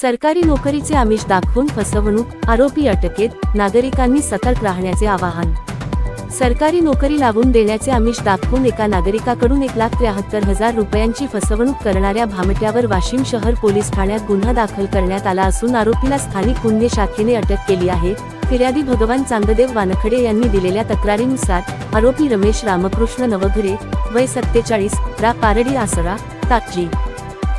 सरकारी नोकरीचे आमिष दाखवून फसवणूक, आरोपी अटकेत, नागरिकांनी सतर्क राहण्याचे आवाहन। सरकारी नोकरी लावून देण्याचे आमिष दाखवून एका नागरिकाकडून 1,73,000 रुपयांची फसवणूक करणाऱ्या भामट्यावर वाशिम शहर पोलीस ठाण्यात गुन्हा दाखल करण्यात आला असून आरोपीला स्थानिक गुन्हे शाखेने अटक केली आहे। फिर्यादी भगवान चांगदेव वानखडे यांनी दिलेल्या तक्रारीनुसार आरोपी रमेश रामकृष्ण नवघरे, वय 47, रा पारडी आसरा, ताजी,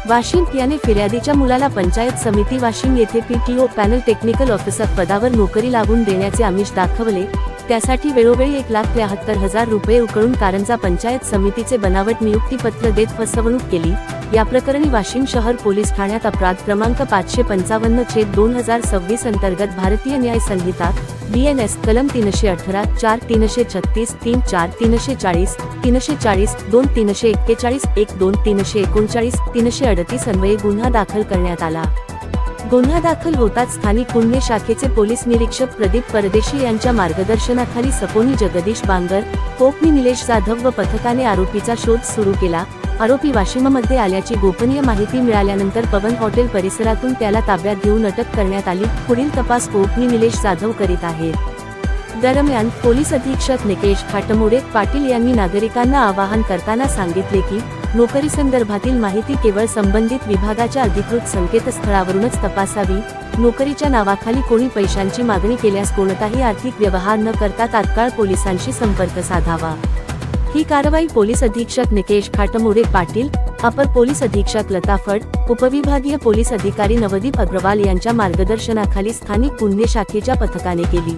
वाशिम याने फिर्यादीच्या मुलाला पंचायत समिती वाशिम येथे PTO पॅनल टेक्निकल ऑफिसर पदावर नोकरी लावून देण्याचे आमिष दाखवले। त्यासाठी वेळोवेळी 1,73,000 रुपये उकळून कारंजा पंचायत समितीचे बनावट नियुक्तीपत्र देत फसवणूक केली। या प्रकरणी वाशिम शहर पोलीस ठाण्यात अपराध क्रमांक 555/2026 अंतर्गत भारतीय न्याय संहिता BNS कलम 318, 4, 336, 3, 340, 340, 2, 341, 1, 2, 339, 338 अन्वये गुन्हा दाखल करण्यात आला। गुन्हा दाखल होताच स्थानिक गुन्हे शाखेचे पोलीस निरीक्षक प्रदीप परदेशी यांच्या मार्गदर्शनाखाली सपोनी जगदीश बांगर, कोकणी निलेश जाधव व पथकाने आरोपीचा शोध सुरू केला। आरोपी वाशिममध्ये आल्याची गोपनीय माहिती मिळाल्यानंतर पवन हॉटेल परिसरातून त्याला ताब्यात घेऊन अटक करण्यात आली। पुढील तपास कोकणी निलेश जाधव करीत आहेत। दरम्यान पोलीस अधीक्षक निकेश खाटमोडे पाटील यांनी नागरिकांना आवाहन करताना सांगितले की नोकरीसंदर्भातील माहिती केवळ संबंधित विभागाच्या अधिकृत संकेतस्थळावरूनच तपासावी। नोकरीच्या नावाखाली कोणी पैशांची मागणी केल्यास कोणताही आर्थिक व्यवहार न करता तात्काळ पोलिसांशी संपर्क साधावा। ही कारवाई पोलीस अधीक्षक निकेश खाटमोडे पाटील, अपर पोलीस अधीक्षक लता फड, उपविभागीय पोलीस अधिकारी नवदीप अग्रवाल यांच्या मार्गदर्शनाखाली स्थानिक गुन्हे शाखेच्या पथकाने केली।